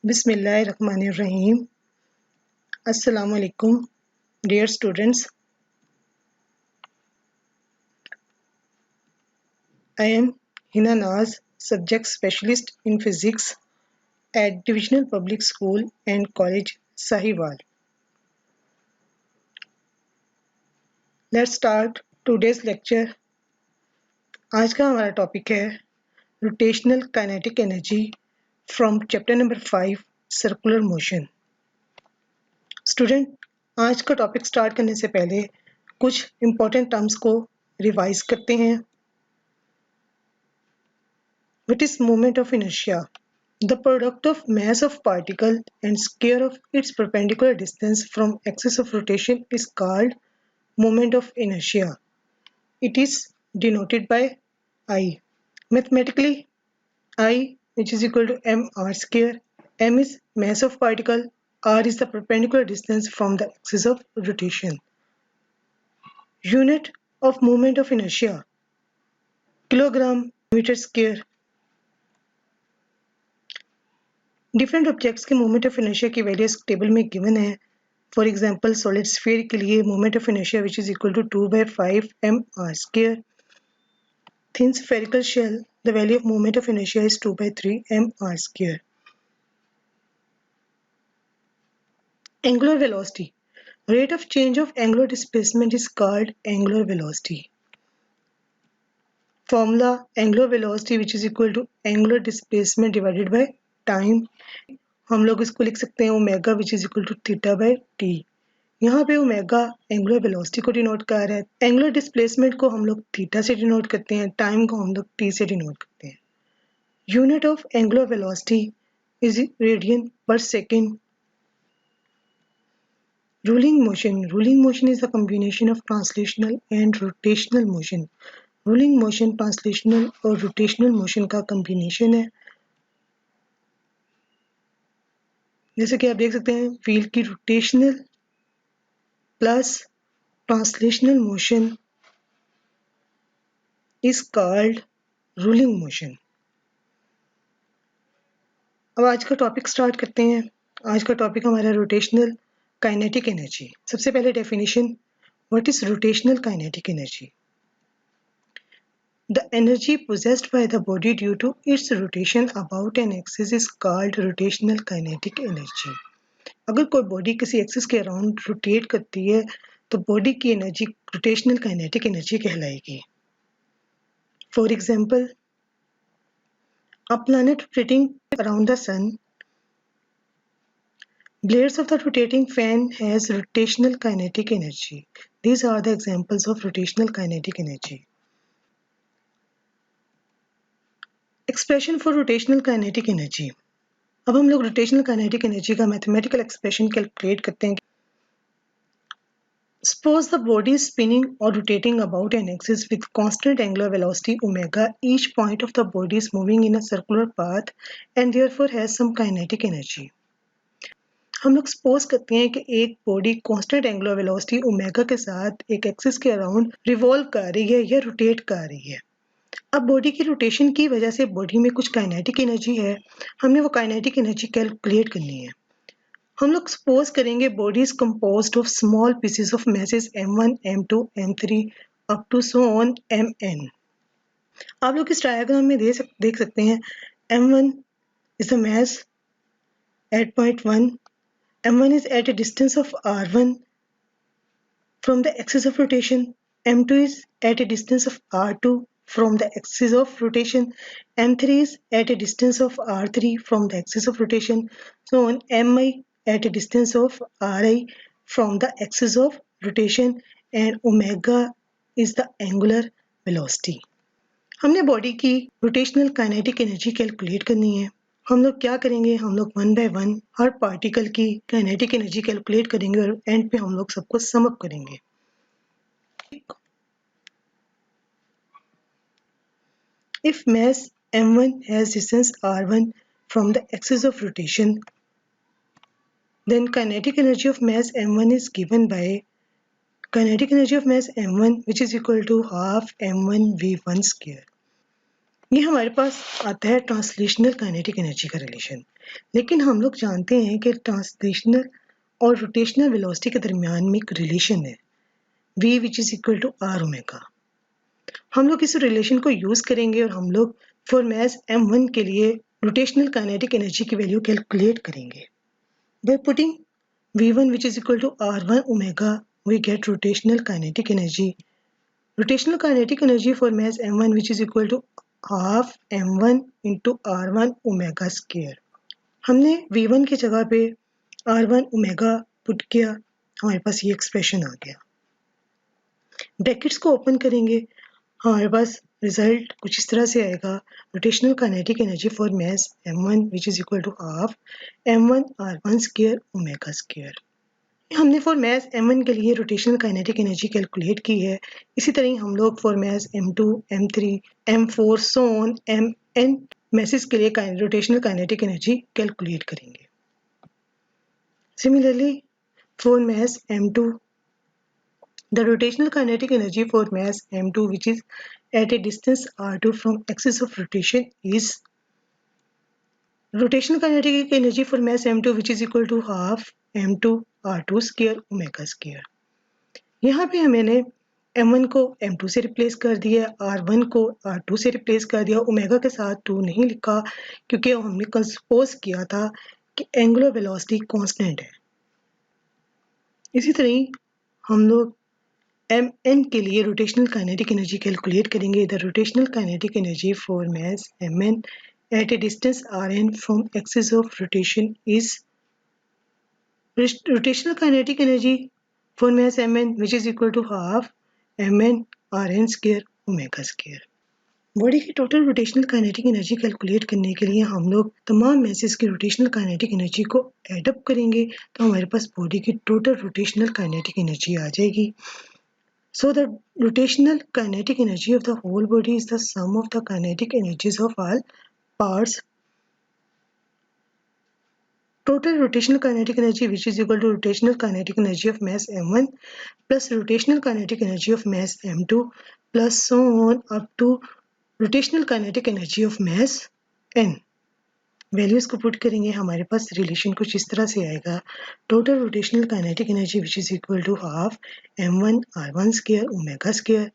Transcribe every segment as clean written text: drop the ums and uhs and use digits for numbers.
Bismillahirrahmanirrahim. Assalamu alaikum, dear students. I am Hina Naz, subject specialist in physics at Divisional Public School and College, Sahiwal. Let's start today's lecture. आज का हमारा topic है rotational kinetic energy from chapter number 5 circular motion. Student, आज का topic start करने से पहले कुछ इम्पोर्टेंट टर्म्स को रिवाइज करते हैं. What is moment of inertia? The product of mass of particle and square of its perpendicular distance from axis of rotation is called moment of inertia. It is denoted by I. Mathematically, I, which is equal to mr square. M is mass of particle, r is the perpendicular distance from the axis of rotation. Unit of moment of inertia, kilogram meter square. Different objects के moment of inertia की values table में given है. For example solid sphere के लिए moment of inertia which is equal to 2/5 mr². Thin spherical shell the value of moment of inertia is 2/3 mr². Angular velocity, rate of change of angular displacement is called angular velocity. Formula angular velocity which is equal to angular displacement divided by time. हम लोग इसको लिख सकते हैं omega which is equal to theta by t. यहाँ पे omega angular velocity को denote कर रहा है. एंगुलर डिस्प्लेसमेंट को हम लोग थीटा से डिनोट करते हैं, टाइम को हम लोग टी से डिनोट करते हैं. Unit of angular velocity is radian per second. Rolling motion is the combination of translational and rotational motion. Rolling motion translational और रोटेशनल मोशन का कॉम्बिनेशन है. जैसे कि आप देख सकते हैं व्हील की rotational plus translational motion is called rolling motion. अब आज का टॉपिक स्टार्ट करते हैं. आज का टॉपिक हमारा रोटेशनल काइनेटिक एनर्जी. सबसे पहले definition, what is rotational kinetic energy? The energy possessed by the body due to its rotation about an axis is called rotational kinetic energy. अगर कोई बॉडी किसी एक्सिस के अराउंड रोटेट करती है तो body की एनर्जी रोटेशनल काइनेटिक एनर्जी कहलाएगी. For example, a planet rotating around the sun, blades of the rotating fan has rotational kinetic energy. These are the examples of rotational kinetic energy. Expression for rotational kinetic energy. अब हम लोग rotational kinetic energy का mathematical expression calculate करते हैं. Suppose the body is spinning or rotating about an axis with constant angular velocity omega. Each point of the body is moving in a circular path and therefore has some kinetic energy. हम लोग suppose करते हैं कि एक body constant angular velocity omega के साथ एक axis के अराउंड रिवॉल्व कर रही है या रोटेट कर रही है. अब बॉडी की रोटेशन की वजह से बॉडी में कुछ काइनेटिक एनर्जी है. हमने वो काइनेटिक एनर्जी कैलकुलेट करनी है. हम लोग सपोज करेंगे body is composed of small pieces of masses m1 m2 m3 up to so on mn. आप लोग इस डायग्राम में देख सकते हैं m1 is the mass at point 1. m1 is at a distance of r1 from the axis of rotation. m2 is at a distance of r2 from the axis of rotation. m3 is at a distance of r3 from the axis of rotation. So on mi at a distance of ri from the axis of rotation and omega is the angular velocity. हमने body की rotational kinetic energy calculate करनी है. हम लोग क्या करेंगे, हम लोग 1 by 1 हर पार्टिकल की काइनेटिक एनर्जी कैलकुलेट करेंगे और एंड पे हम लोग सबको सम अप करेंगे. If mass m1 has distance r1 from the axis of rotation, then kinetic energy of mass m1 is given by kinetic energy of mass m1 which is equal to half m1 v1 square. ये हमारे पास आता है translational kinetic energy का relation. लेकिन हम लोग जानते हैं कि ट्रांसलेशनल और रोटेशनल वेलोसिटी के दरमियान में एक रिलेशन है, v which is equal to r omega. हम लोग इस रिलेशन को यूज करेंगे और हम लोग फॉर मास m1 के लिए रोटेशनल काइनेटिक एनर्जी की वैल्यू कैलकुलेट करेंगे। By putting v1 which is equal to r1 omega, we get rotational kinetic energy. Rotational kinetic energy for mass m1 which is equal to half m1 into r1 omega square. हमने v1 की जगह पे r1 omega put किया, हमारे पास ये expression आ गया। Brackets को open करेंगे, हमारे पास रिजल्ट कुछ इस तरह से आएगा, rotational kinetic energy for mass m1 which is equal to half m1 r1 square omega square. हमने फॉर मास m1 के लिए रोटेशनल काइनेटिक एनर्जी कैलकुलेट की है। इसी तरह हम लोग for mass m2, m3, m4 so on mn message के लिए रोटेशनल काइनेटिक एनर्जी कैलकुलेट करेंगे। Similarly for mass m2, the rotational kinetic energy for mass m2 which is at a distance r2 from axis of rotation is rotational kinetic energy for mass m2 which is equal to half m2 r2 square omega square. यहाँ पे मैंने m1 को m2 से replace कर दिया, r1 को r2 से replace कर दिया, ओमेगा के साथ 2 नहीं लिखा क्योंकि हमने कंसपोज किया था कि एंगुलर वेलोसिटी कांस्टेंट है। इसी तरह हम लोग mn के लिए रोटेशनल काइनेटिक एनर्जी कैलकुलेट करेंगे। The rotational kinetic energy for mass mn at a distance rn from axis of rotation is rotational kinetic energy for mass mn which is equal to half mn rn square omega square. Body की total rotational kinetic energy calculate करने के लिए हम लोग तमाम masses की rotational kinetic energy को add up करेंगे तो हमारे पास बॉडी की टोटल रोटेशनल काइनेटिक एनर्जी आ जाएगी। So the rotational kinetic energy of the whole body is the sum of the kinetic energies of all parts. Total rotational kinetic energy which is equal to rotational kinetic energy of mass m1 plus rotational kinetic energy of mass m2 plus so on up to rotational kinetic energy of mass n. Values को put करेंगे, हमारे पास relation कुछ इस तरह से आएगा, total rotational kinetic energy which is equal to half m1 r1 square omega square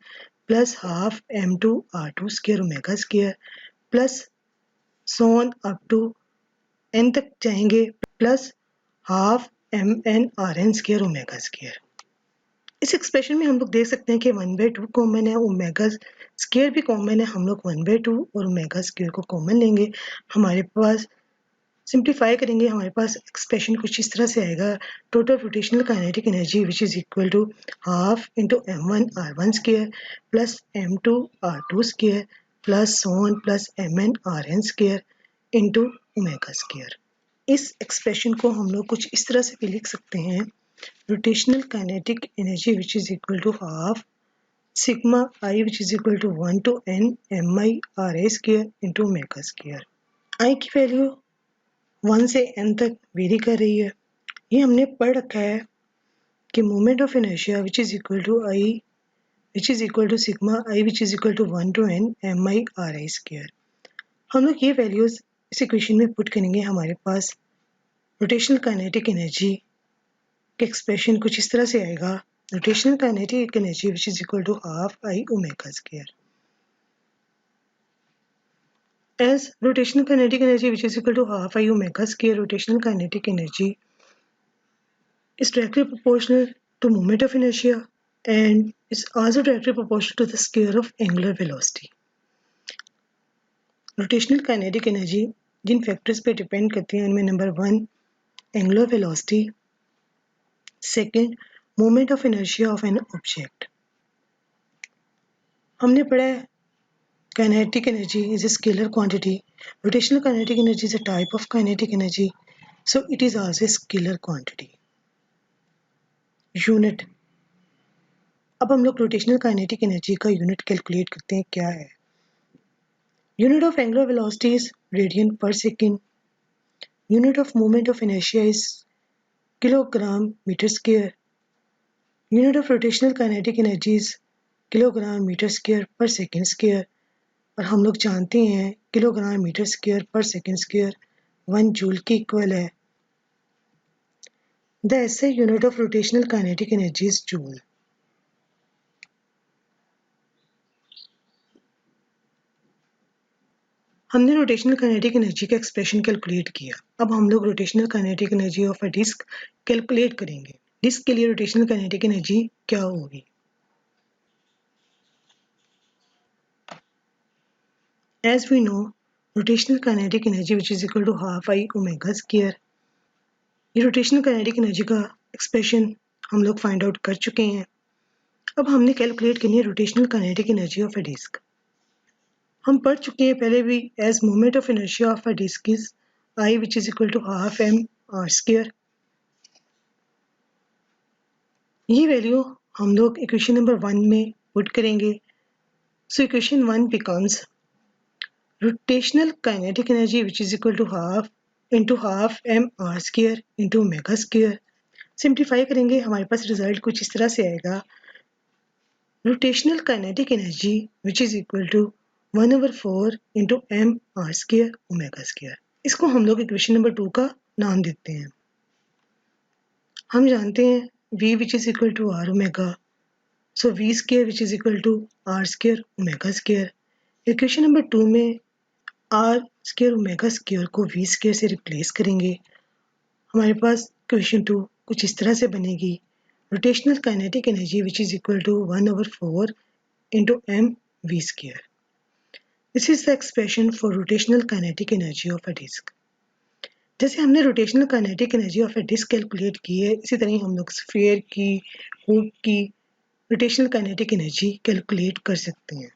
plus half m2 r2 square omega square plus so on up to n तक जाएंगे plus half mn rn square omega square. इस expression में हम लोग देख सकते हैं कि 1/2 कॉमन है, ओमेगा स्क्वायर भी कॉमन है, हम लोग 1/2 और ओमेगा स्क्वायर को कॉमन लेंगे, हमारे पास सिंप्लीफाई करेंगे, हमारे पास एक्सप्रेशन कुछ इस तरह से आएगा, total rotational kinetic energy which is equal to half into m1 r1 square plus m2 r2 square plus so on plus mn rn square into omega square. इस एक्सप्रेशन को हम लोग कुछ इस तरह से भी लिख सकते हैं, rotational kinetic energy which is equal to half sigma I which is equal to 1 to n mi ra square into omega square. I की वैल्यू 1 से n तक वेरी कर रही है। ये हमने पढ़ रखा है कि moment of inertia which is equal to I which is equal to sigma I which is equal to 1 to n mi ra square. हम लोग ये वैल्यूज इस इक्वेशन में पुट करेंगे, हमारे पास रोटेशनल काइनेटिक एनर्जी का एक्सप्रेशन कुछ इस तरह से आएगा, rotational kinetic energy which is equal to half I omega square. As rotational kinetic energy which is equal to half I omega square, rotational kinetic energy is directly proportional to moment of inertia and is also directly proportional to the square of angular velocity. Rotational kinetic energy Jin factors पे depend करती हैं उनमें number 1 angular velocity, second moment of inertia of an object. हमने पढ़ा है kinetic energy is a scalar quantity, rotational kinetic energy is a type of kinetic energy, so it is also a scalar quantity. Unit, अब हम लोग rotational kinetic energy का unit calculate करते हैं, क्या है? Unit of angular velocity is radian per second, unit of moment of inertia is kilogram metre square, unit of rotational kinetic energy is kilogram metre square per second square, और हम लोग जानते हैं kilogram metre square per second square 1 joule के equal है। The SI unit of rotational kinetic energy is joule. हमने rotational kinetic energy का expression calculate किया। अब हम लोग rotational kinetic energy of a disc calculate करेंगे। डिस्क के लिए रोटेशनल काइनेटिक एनर्जी क्या होगी? As we know, rotational kinetic energy which is equal to half I omega square। ये रोटेशनल काइनेटिक एनर्जी का एक्सप्रेशन हम लोग फाइंड आउट कर चुके हैं। अब हमने कैलकुलेट करनी है rotational kinetic energy of a disc. हम पढ़ चुके हैं पहले भी, as moment of inertia of a disc is I which is equal to half m r square। ये वैल्यू हम लोग इक्वेशन नंबर 1 में पुट करेंगे। So equation 1 becomes rotational kinetic energy which is equal to half into half m r square into omega square। Simplify करेंगे हमारे पास result कुछ इस तरह से आएगा, rotational kinetic energy which is equal to 1/4 into m r square omega square. इसको हम लोग इक्वेशन नंबर 2 का नाम देते हैं। हम जानते हैं v which is equal to r omega, so v square which is equal to r square omega square. Equation number 2 में आर स्क्वायर ओमेगा स्क्वायर को v स्क्वायर से रिप्लेस करेंगे। हमारे पास इक्वेशन 2 कुछ इस तरह से बनेगी, rotational kinetic energy which is equal to 1/4 into mv square। This is the expression for rotational kinetic energy of a disk। जैसे हमने rotational kinetic energy of a disk calculate की है, इसी तरह हम लोग स्फीयर की, होप की rotational kinetic energy कैलकुलेट कर सकते हैं।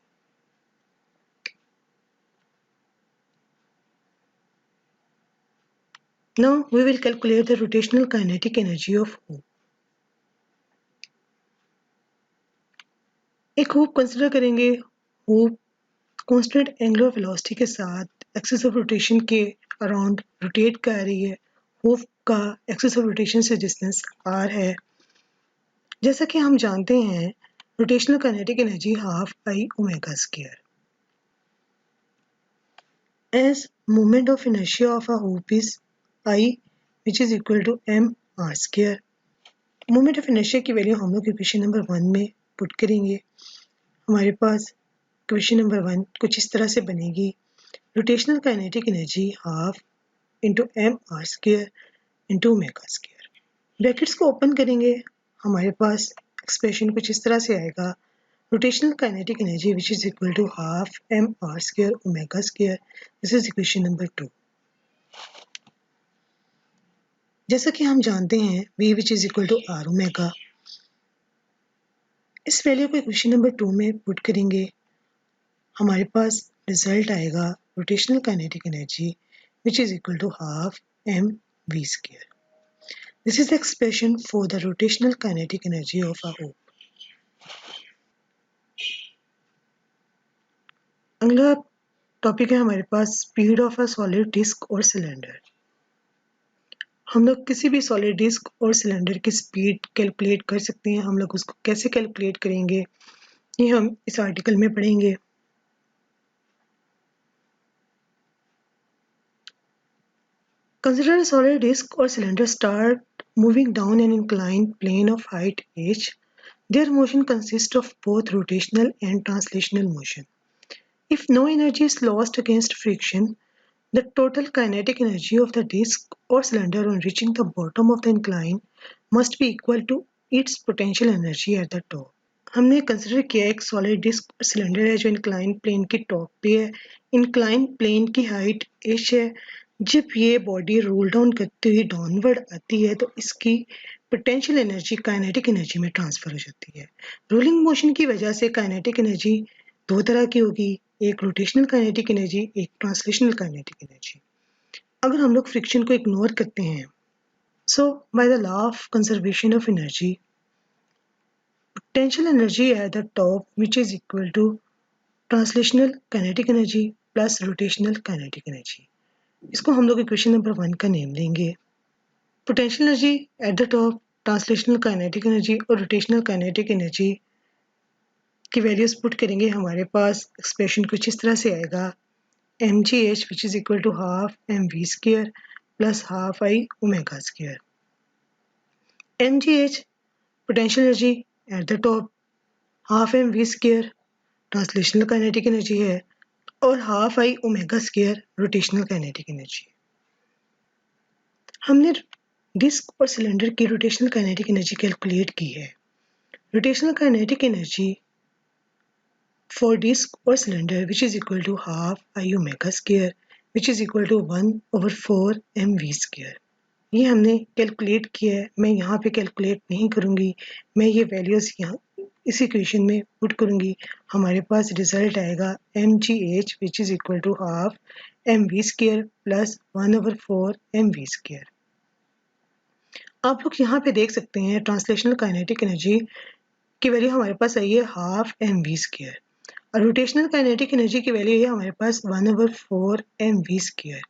Now we will calculate the rotational kinetic energy of hoop। एक होप कंसिडर करेंगे। होप कांस्टेंट एंगुलर वेलोसिटी के साथ एक्सिस ऑफ रोटेशन के अराउंड रोटेट कर रही है। होप का एक्सिस ऑफ रोटेशन से डिस्टेंस r है। जैसा कि हम जानते हैं rotational kinetic energy half I omega square. As moment of inertia of a hoop is I which is equal to m r square। Moment of inertia की value हम लोग इक्वेशन नंबर 1 में पुट करेंगे। हमारे पास इक्वेशन नंबर 1 कुछ इस तरह से बनेगी, rotational kinetic energy half into m r square into omega square. Brackets को ओपन करेंगे, हमारे पास एक्सप्रेशन कुछ इस तरह से आएगा, rotational kinetic energy which is equal to half m r square omega square. This is equation number 2। जैसा कि हम जानते हैं v which is equal to r omega. इस वैल्यू को इक्वेशन नंबर 2 में पुट करेंगे, हमारे पास रिजल्ट आएगा rotational kinetic energy which is equal to half m v square. This is the expression for the rotational kinetic energy of a hoop. अगला topic है हमारे पास speed of a solid disc और cylinder. हम लोग किसी भी सॉलिड डिस्क और सिलेंडर की स्पीड कैलकुलेट कर सकते हैं। हम लोग उसको कैसे कैलकुलेट करेंगे ये हम इस आर्टिकल में पढ़ेंगे। Consider a solid disk or cylinder start moving down an inclined plane of height h. Their motion consists of both rotational and translational motion. If no energy is lost against friction, the total kinetic energy of the disk or cylinder on reaching the bottom of the incline must be equal to its potential energy at the top। हमने consider किया एक solid disc और cylinder है जो incline plane की top पे है। Incline plane की हाइट h है। जब ये बॉडी रोल डाउन करती हुई डाउनवर्ड आती है तो इसकी पोटेंशियल एनर्जी काइनेटिक एनर्जी में ट्रांसफर हो जाती है। रोलिंग मोशन की वजह से काइनेटिक एनर्जी दो तरह की होगी, एक रोटेशनल काइनेटिक एनर्जी, एक ट्रांसलेशनल काइनेटिक एनर्जी। अगर हम लोग फ्रिक्शन को इग्नोर करते हैं, so by the law of conservation of energy, potential energy at the top which is equal to translational kinetic energy plus rotational kinetic energy। इसको हम लोग इक्वेशन नंबर 1 का नेम लेंगे। Potential energy at the top, translational kinetic energy और rotational kinetic energy की values put करेंगे, हमारे पास एक्सप्रेशन कुछ इस तरह से आएगा mgh which is equal to half mv square plus half I omega square. mgh potential energy at the top, half mv square translational kinetic energy है और half I omega square rotational kinetic energy. हमने disc और cylinder की rotational kinetic energy calculate की है। Rotational kinetic energy for disk or cylinder which is equal to half I omega square which is equal to 1/4 mv square। ये हमने calculate किया है, मैं यहाँ पे कैलकुलेट नहीं करूँगी, मैं ये वैल्यूज़ यहाँ इस इक्वेशन में पुट करूँगी। हमारे पास रिजल्ट आएगा mgh which is equal to half mv square plus 1/4 mv square। आप लोग यहाँ पे देख सकते हैं ट्रांसलेशनल काइनेटिक एनर्जी की वैल्यू हमारे पास आई है हाफ mv square और रोटेशनल काइनेटिक एनर्जी की वैल्यू है हमारे पास 1/4 mv स्क्वायर।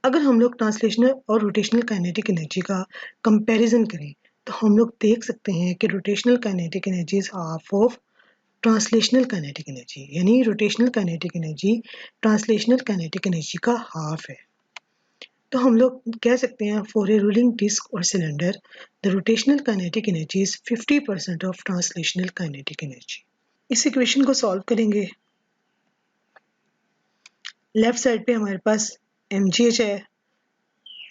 अगर हम लोग ट्रांसलेशनल और रोटेशनल काइनेटिक एनर्जी का कंपैरिजन करें तो हम लोग देख सकते हैं कि rotational kinetic energy is half of translational kinetic energy, यानी rotational kinetic energy translational kinetic energy का हाफ है। तो हम लोग कह सकते हैं फॉर ए रोलिंग डिस्क और cylinder the rotational kinetic energy is 50% of translational kinetic energy. इस इक्वेशन को सॉल्व करेंगे, लेफ्ट साइड पे हमारे पास mgh है,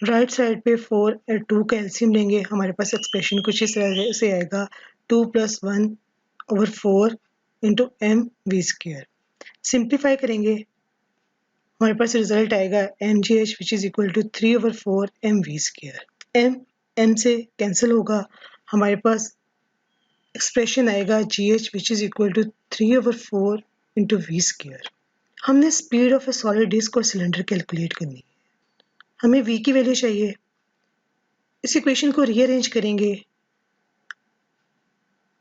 राइट साइड पे 4 और 2 का एलसीएम लेंगे, हमारे पास एक्सप्रेशन कुछ इस तरह से आएगा 2 + 1/4 into m v square. Simplify करेंगे, हमारे पास रिजल्ट आएगा mgh which is equal to 3/4 m v square. M से कैंसिल होगा, हमारे पास एक्सप्रेशन आएगा gh which is equal to 3/4 into v square. हमने speed of a solid disc और सिलेंडर कैलकुलेट करनी है, हमें v की वैल्यू चाहिए। इस इक्वेशन को रीअरेंज करेंगे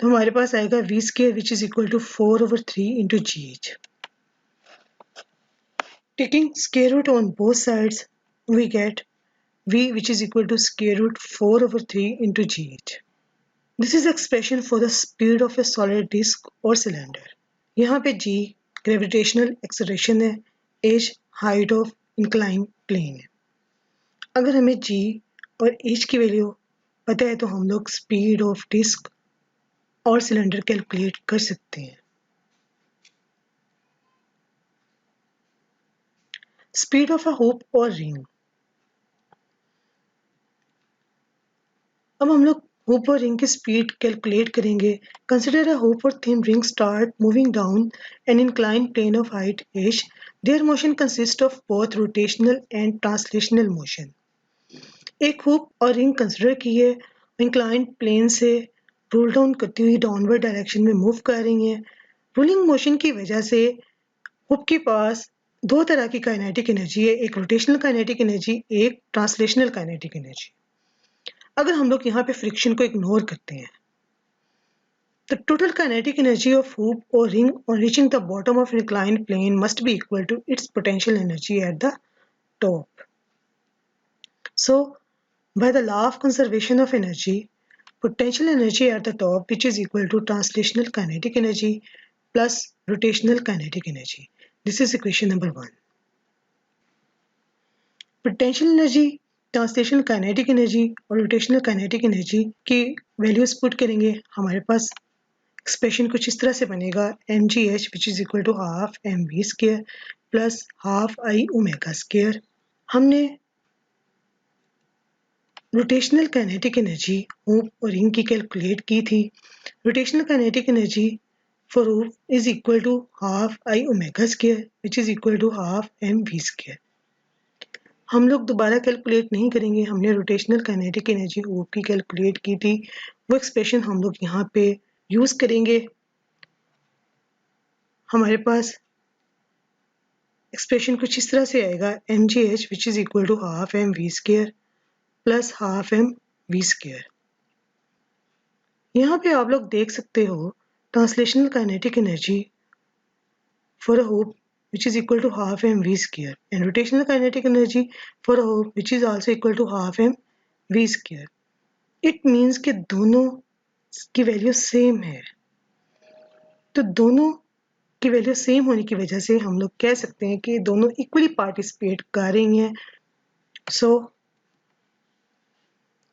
तो हमारे पास आएगा v square which is equal to 4/3 into gh। Taking square root on both sides we get v which is equal to square root 4/3 into gh. This is expression for the speed of a solid disk or cylinder. यहाँ पे g gravitational acceleration है, h height of inclined plane है। अगर हमें g और h की value पता है तो हम लोग स्पीड ऑफ डिस्क और सिलेंडर कैलकुलेट कर सकते हैं। स्पीड ऑफ अ हुप और रिंग, अब हम लोग हुप और रिंग की स्पीड कैलकुलेट करेंगे। कंसिडर अ हुप और thin ring start moving down an inclined plane of height h. Their motion consist of both rotational and translational motion. एक hoop और रिंग कंसिडर की है, इंक्लाइंड प्लेन से roll down करती हुई downward direction में move कर रही हैं। रोलिंग मोशन की वजह से हुप के पास दो तरह की काइनेटिक एनर्जी है, एक रोटेशनल काइनेटिक एनर्जी, एक ट्रांसलेशनल काइनेटिक एनर्जी। अगर हम लोग यहाँ पे फ्रिक्शन को इग्नोर करते हैं the total kinetic energy of hoop or ring on reaching the bottom of an inclined plane must be equal to its potential energy at the top. So, by the law of conservation of energy, potential energy at the top which is equal to translational kinetic energy plus rotational kinetic energy. This is equation number 1. Potential energy, translational kinetic energy और rotational kinetic energy की values put करेंगे, हमारे पास expression कुछ इस तरह से बनेगा mgh which is equal to half mv square plus half I omega square। हमने रोटेशनल काइनेटिक एनर्जी हुप और रिंग की कैलकुलेट की थी। Rotational kinetic energy for hoop is equal to half I omega square which is equal to half mv square। हम लोग दोबारा calculate नहीं करेंगे, हमने रोटेशनल काइनेटिक एनर्जी हुप की कैलकुलेट की थी, वो एक्सप्रेशन हम लोग यहाँ पे यूज़ करेंगे। हमारे पास एक्सप्रेशन कुछ इस तरह से आएगा mgh which is equal to half mv square plus half mv square। यहाँ पे आप लोग देख सकते हो translational kinetic energy for a hoop which is equal to half mv square and rotational kinetic energy for a hoop which is also equal to half mv square. It means कि दोनों की वैल्यू सेम है, तो दोनों की value same होने की वजह से हम लोग कह सकते हैं कि दोनों इक्वली पार्टिसिपेट कर रही हैं. सो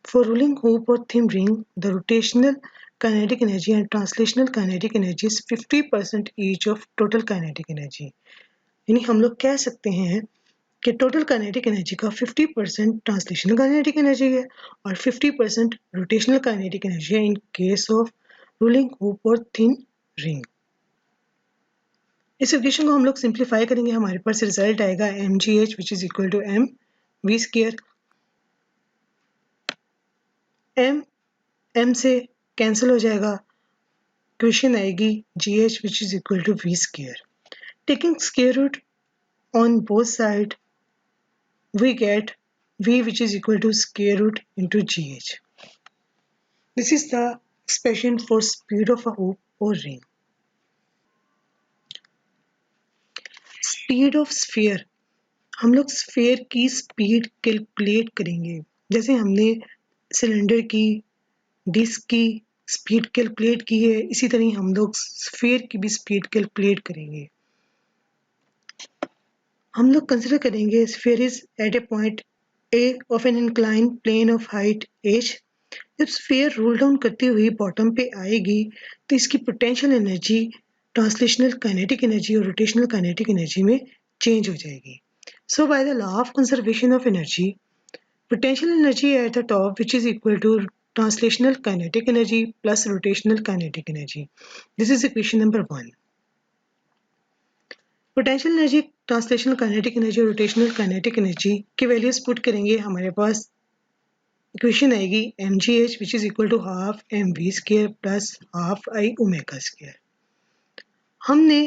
for rolling hoop or thin ring, the rotational kinetic energy and translational kinetic energy is 50% each of total kinetic energy. यानी हम लोग कह सकते हैं कि टोटल काइनेटिक एनर्जी का 50% ट्रांसलेशनल काइनेटिक एनर्जी है और 50% रोटेशनल काइनेटिक एनर्जी है in case of rolling hoop और थिन रिंग. इस इक्वेशन को हम लोग सिंप्लीफाई करेंगे, हमारे पास रिजल्ट आएगा mgh which is equal to m v square. m से कैंसिल हो जाएगा, इक्वेशन आएगी gh which is equal to v square. Taking square root on both sides, we get v which is equal to square root into gh. This is the expression for speed of a hoop or ring. Speed of sphere, हम लोग sphere की speed calculate करेंगे. जैसे हमने cylinder की, disc की speed calculate की है, इसी तरह हम लोग स्फीयर की भी स्पीड कैलकुलेट करेंगे. हम लोग कंसिडर करेंगे sphere is at a point A of an inclined plane of height h. जब स्फीयर रोल डाउन करती हुई बॉटम पे आएगी तो इसकी potential energy translational kinetic energy और रोटेशनल काइनेटिक एनर्जी में चेंज हो जाएगी. So by the law of conservation of energy, potential energy at the top which is equal to translational kinetic energy plus rotational kinetic energy. This is equation number 1. Potential energy, translational kinetic energy और rotational kinetic energy की values put करेंगे, हमारे पास equation आएगी mgh which is equal to half mv square plus half i omega square. हमने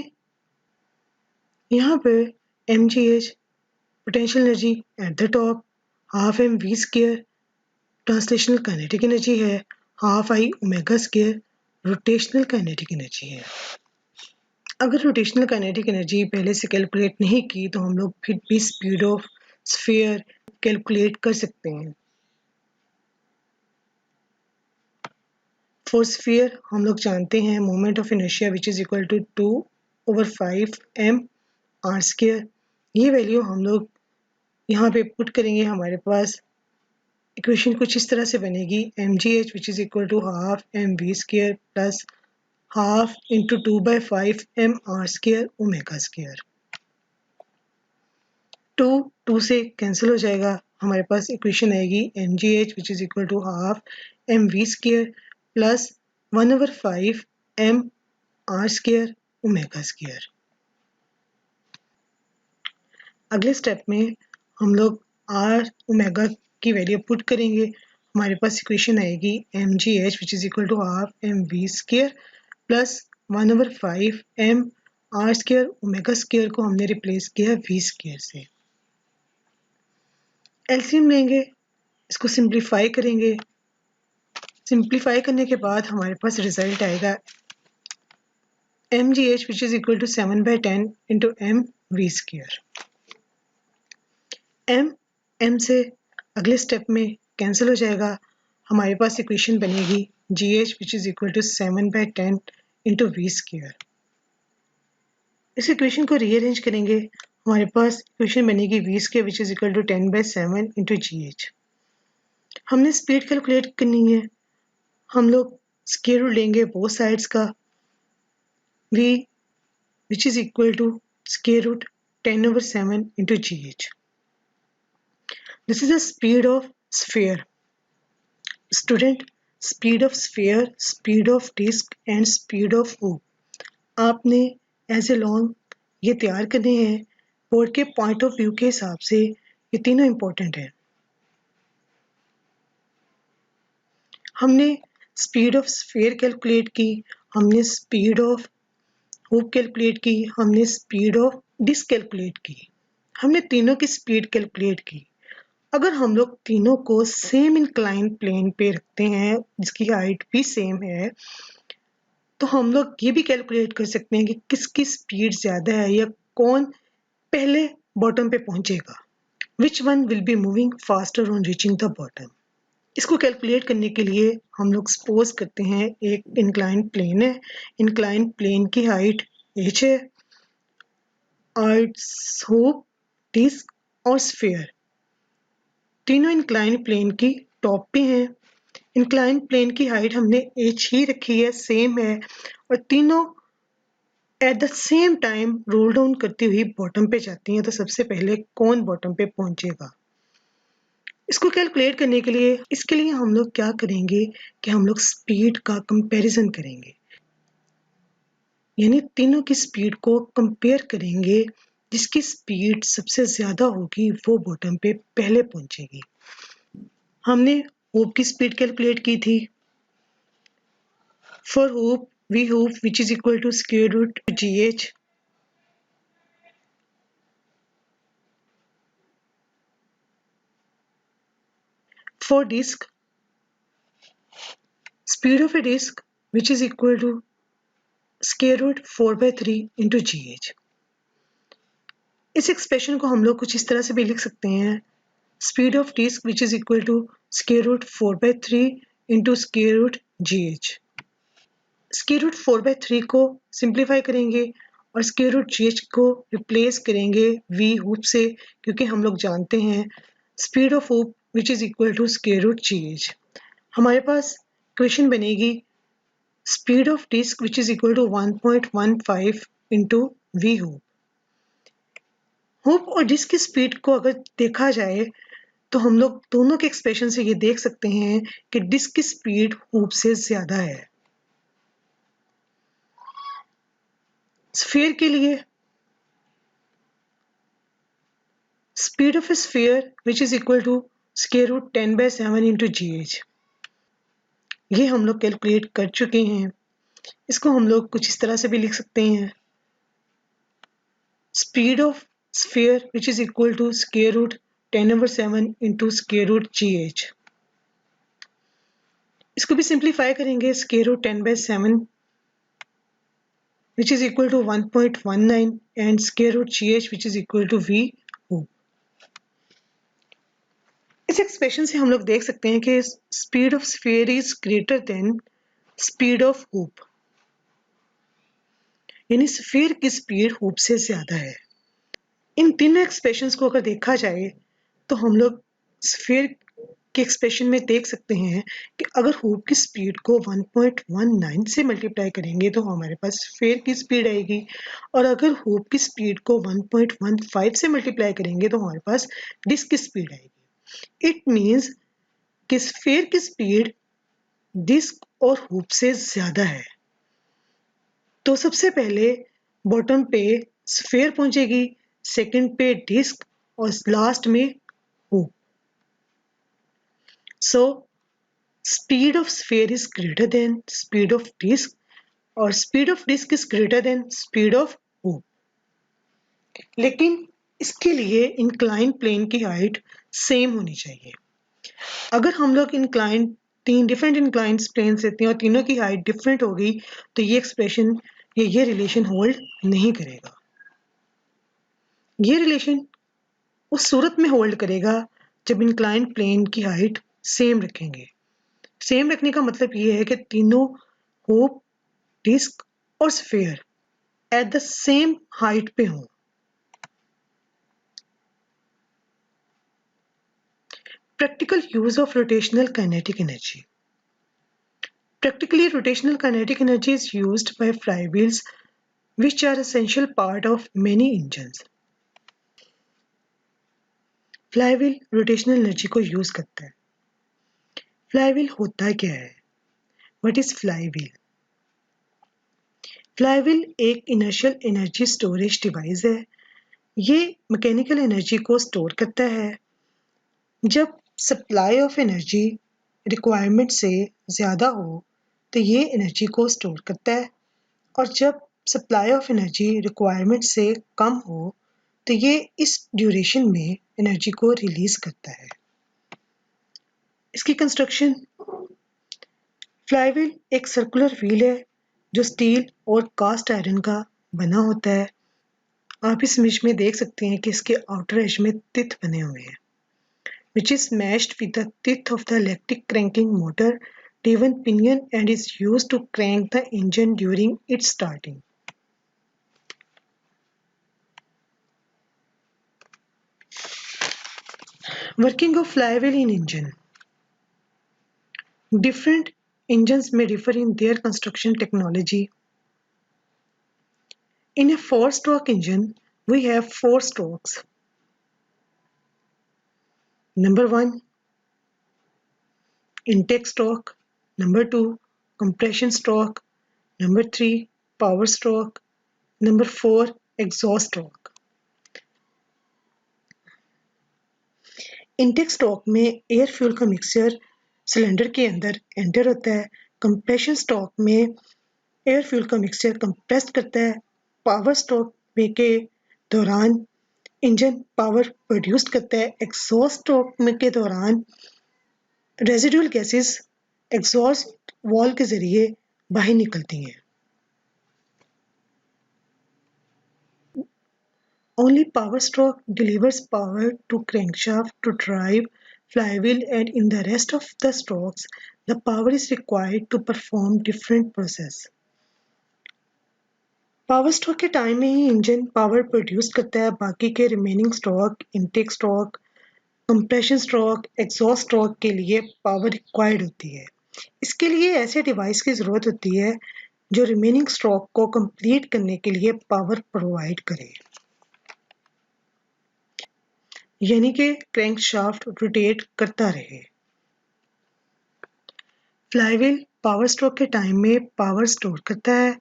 यहाँ पे mgh potential energy at the top, half mv square translational kinetic energy है, half i omega square rotational kinetic energy है. अगर rotational kinetic energy पहले से calculate नहीं की तो हम लोग फिर भी स्पीड ऑफ स्फीयर कैलकुलेट कर सकते हैं. फॉर स्फीयर हम लोग जानते हैं moment of inertia which is equal to 2/5 m r square. ये वैल्यू हम लोग यहाँ पे पुट करेंगे, हमारे पास इक्वेशन कुछ इस तरह से बनेगी mgh which is equal to half mv square plus half into 2/5 m r square omega square. 2 से कैंसिल हो जाएगा, हमारे पास इक्वेशन आएगी mgh which is equal to half mv square plus 1/5 m r square omega square. अगले step में हम लोग r ओमेगा की वैल्यू पुट करेंगे, हमारे पास इक्वेशन आएगी mgh which is equal to half mv square plus 1/5 m r square omega square को हमने रिप्लेस किया v स्क्वायर से. एलसीएम लेंगे, इसको सिंप्लीफाई करेंगे, सिंप्लीफाई करने के बाद हमारे पास रिजल्ट आएगा mgh which is equal to 7/10 into m v square. m से अगले स्टेप में कैंसिल हो जाएगा, हमारे पास इक्वेशन बनेगी gh which is equal to 7/10 into v square. इस इक्वेशन को रीअरेंज करेंगे, हमारे पास इक्वेशन बनेगी v square which is equal to 10/7 into gh. हमने स्पीड कैलकुलेट करनी है, हम लोग स्क्वायर रूट लेंगे बोथ साइड्स का, v which is equal to square root 10/7 into gh. This is the speed of sphere. Student, speed of sphere, speed of disc and speed of hoop आपने as a long ये तैयार करने हैं. Board के point of view के हिसाब से ये तीनों इम्पोर्टेंट है. हमने स्पीड ऑफ स्फीयर कैलकुलेट की, हमने स्पीड ऑफ हुप कैलकुलेट की, हमने स्पीड ऑफ डिस्क कैलकुलेट की, हमने तीनों की स्पीड कैलकुलेट की. अगर हम लोग तीनों को सेम इंक्लाइन प्लेन पे रखते हैं जिसकी हाइट भी सेम है तो हम लोग ये भी कैलकुलेट कर सकते हैं कि किसकी स्पीड ज़्यादा है या कौन पहले बॉटम पे पहुंचेगा. Which one will be moving faster on reaching the bottom. इसको कैलकुलेट करने के लिए हम लोग सपोज करते हैं एक इंक्लाइन प्लेन है, इंक्लाइन प्लेन की हाइट h है और इट्स होप, डिस्क और स्फीयर तीनों इंक्लाइन प्लेन की टॉप पे हैं। इंक्लाइन प्लेन की हाइट हमने h ही रखी है, सेम है, और तीनों at the same time role down करती हुई बॉटम पे जाती हैं। तो सबसे पहले कौन बॉटम पे पहुंचेगा, इसको कैलकुलेट करने के लिए इसके लिए हम लोग क्या करेंगे कि हम लोग स्पीड का कंपैरिजन करेंगे, यानी तीनों की स्पीड को कंपेयर करेंगे। जिसकी स्पीड सबसे ज्यादा होगी वो बॉटम पे पहले पहुंचेगी। हमने होप की स्पीड कैलकुलेट की थी। For hoop v hoop which is equal to square root gh। For disc speed of a disk which is equal to square root 4/3 into gh। इस एक्सप्रेशन को हम लोग कुछ इस तरह से भी लिख सकते हैं, speed of disk which is equal to square root 4/3 into square root gh। square root 4/3 को सिंप्लीफाई करेंगे और square root gh को रिप्लेस करेंगे v hoop से, क्योंकि हम लोग जानते हैं speed of hoop which is equal to square root gh। हमारे पास इक्वेशन बनेगी speed of disk which is equal to 1.15 into v hoop। Hope और डिस्क की स्पीड को अगर देखा जाए तो हम लोग दोनों के एक्सप्रेशन से ये देख सकते हैं कि डिस्क की स्पीड होप से ज्यादा है। स्फीयर के लिए speed of a sphere which is equal to square root 10/7 into gh। ये हम लोग कैलकुलेट कर चुके हैं। इसको हम लोग कुछ इस तरह से भी लिख सकते हैं, speed of sphere which is equal to square root 10/7 into square root gh। इसको भी सिंप्लीफाई करेंगे, square root 10/7 which is equal to 1.19 and square root gh which is equal to v hoop। इस एक्सप्रेशन से हम लोग देख सकते हैं कि speed of sphere is greater than speed of hope, यानी स्फीयर की स्पीड होप से ज्यादा है। इन तीनों एक्सप्रेशंस को अगर देखा जाए तो हम लोग स्फीयर के एक्सप्रेशन में देख सकते हैं कि अगर होप की स्पीड को 1.19 से मल्टीप्लाई करेंगे तो हमारे पास स्फीयर की स्पीड आएगी, और अगर होप की स्पीड को 1.15 से मल्टीप्लाई करेंगे तो हमारे पास डिस्क की स्पीड आएगी। इट मीन्स कि स्फीयर की स्पीड डिस्क और होप से ज्यादा है। तो सबसे पहले बॉटम पे स्फीयर पहुंचेगी, सेकंड पे डिस्क और लास्ट में hope. So speed of sphere is greater than speed of disk और speed of disk is greater than speed of hoop। लेकिन इसके लिए इंक्लाइन प्लेन की हाइट सेम होनी चाहिए। अगर हम लोग इंक्लाइन तीन डिफरेंट इंक्लाइन प्लेन लेते हैं और तीनों की हाइट डिफरेंट होगी तो ये एक्सप्रेशन ये रिलेशन होल्ड नहीं करेगा। ये रिलेशन उस सूरत में होल्ड करेगा जब इंक्लाइन प्लेन की हाइट सेम रखेंगे। सेम रखने का मतलब ये है कि तीनों होप, डिस्क और sphere at the same height पे हों। Practical use of rotational kinetic energy. Practically, rotational kinetic energy is used by flywheels, which are essential part of many engines। Flywheel rotational energy को use करता है। Flywheel होता क्या है? What is flywheel? Flywheel एक inertial energy storage device है। ये mechanical energy को स्टोर करता है। जब सप्लाई ऑफ एनर्जी रिक्वायरमेंट से ज़्यादा हो तो ये एनर्जी को स्टोर करता है, और जब सप्लाई ऑफ एनर्जी रिक्वायरमेंट से कम हो तो ये इस ड्यूरेशन में एनर्जी को रिलीज करता है। इसकी कंस्ट्रक्शन, फ्लाईव्हील एक सर्कुलर व्हील है जो स्टील और कास्ट आयरन का बना होता है। आप इस इमेज में देख सकते हैं कि इसके आउटर एज में तित बने हुए हैं। which is matched with the teeth of the electric cranking motor driven pinion and is used to crank the engine during its starting. Working of flywheel in engine. Different engines may differ in their construction technology. In a four-stroke engine, we have four strokes. Number 1, intake stroke. Number 2, compression stroke. Number 3, power stroke. Number 4, exhaust stroke. Intake stroke में air fuel का mixture cylinder के अंदर enter होता है। Compression stroke में air fuel का mixture compress करता है। पावर स्ट्रोक में के दौरान इंजन पावर प्रोड्यूस करता है। एग्जॉस्ट स्ट्रोक में के दौरान रेजिडुअल गैसेस एग्जॉस्ट वॉल्व के जरिए बाहर निकलती हैं। Only power stroke delivers power to crankshaft to drive flywheel, and in the rest of the strokes, the power is required to perform different process. Power stroke के time में ही engine power produce करता है। बाकी के remaining stroke, intake stroke, compression stroke, exhaust stroke के लिए power required होती है। इसके लिए ऐसे डिवाइस की ज़रूरत होती है जो रिमेनिंग स्ट्रोक को कंप्लीट करने के लिए पावर प्रोवाइड करे, यानी कि क्रैंकशाफ्ट रोटेट करता रहे। फ्लाईव्हील पावर स्ट्रोक के टाइम में पावर स्टोर करता है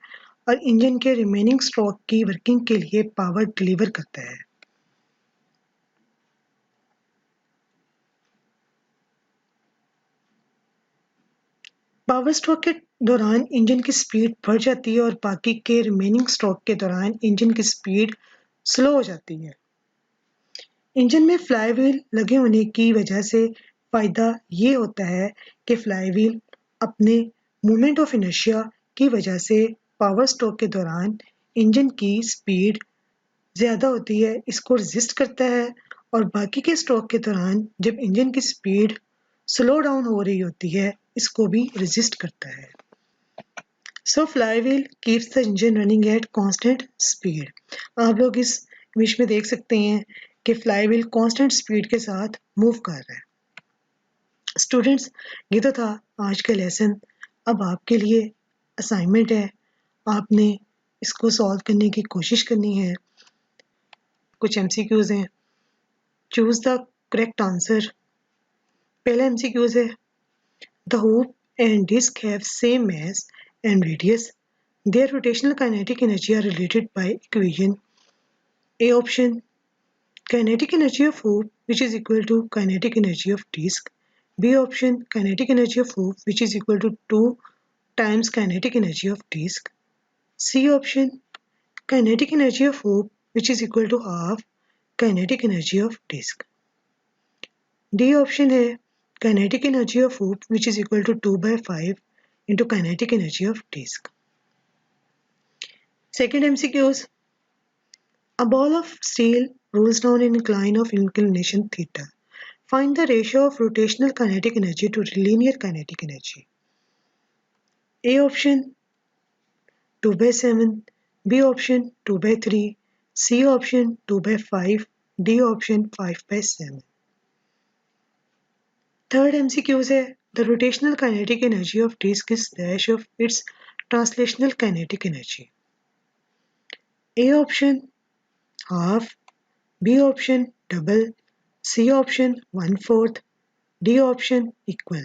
और इंजन के रिमेनिंग स्ट्रोक की वर्किंग के लिए पावर डिलीवर करता है। पावर स्ट्रोक के दौरान इंजन की स्पीड बढ़ जाती है और बाकी के रिमेनिंग स्ट्रोक के दौरान इंजन की स्पीड स्लो हो जाती है। इंजन में फ्लाईव्हील लगे होने की वजह से फ़ायदा ये होता है कि फ्लाईव्हील अपने मोमेंट ऑफ इनर्शिया की वजह से पावर स्ट्रोक के दौरान इंजन की स्पीड ज़्यादा होती है, इसको रेजिस्ट करता है और बाकी के स्ट्रोक के दौरान जब इंजन की स्पीड स्लो डाउन हो रही होती है, इसको भी रेजिस्ट करता है। So flywheel keeps the engine running at constant speed. आप लोग इस इमेज में देख सकते हैं कि फ्लाईव्हील कांस्टेंट स्पीड के साथ मूव कर रहा है। स्टूडेंट्स, ये तो था आज का लेसन। अब आपके लिए असाइनमेंट है, आपने इसको सॉल्व करने की कोशिश करनी है। कुछ एमसीक्यूज हैं। Choose the correct answer. पहला एमसीक्यूज है, the hoop and disk have same mass and radius. Their rotational kinetic energy are related by equation. A option, kinetic energy of hoop which is equal to kinetic energy of disk. B option, kinetic energy of hoop which is equal to 2 times kinetic energy of disk. C option, kinetic energy of hoop which is equal to half kinetic energy of disk. D option है kinetic energy of hoop which is equal to 2 by 5 into kinetic energy of disk. Second MCQs. A ball of steel rolls down an incline of inclination theta. Find the ratio of rotational kinetic energy to linear kinetic energy. A option 2 by 7, B option 2 by 3, C option 2 by 5, D option 5 by 7. Third MCQ है, the rotational kinetic energy of disk is dash of its translational kinetic energy. A option half, B option double, C option 1/4, D option equal.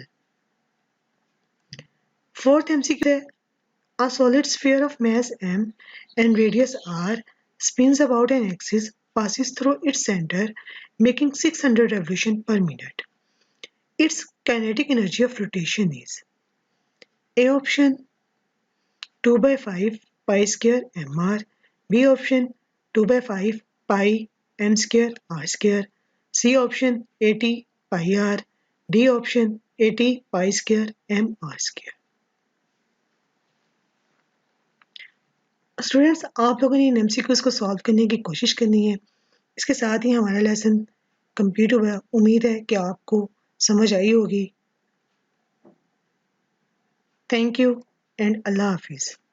Fourth MCQ है, a solid sphere of mass m and radius r spins about an axis, passes through its center, making 600 revolutions per minute. Its kinetic energy of rotation is A option 2 by 5 pi square mr, B option 2 by 5 pi m square r square, C option 80 pi r, D option 80 pi square m r square. Students, आप लोगों ने इन MCQs को solve करने की कोशिश करनी है। इसके साथ ही हमारा लेसन कंप्लीट हुआ। उम्मीद है कि आपको समझ आई होगी। थैंक यू एंड अल्लाह हाफिज़।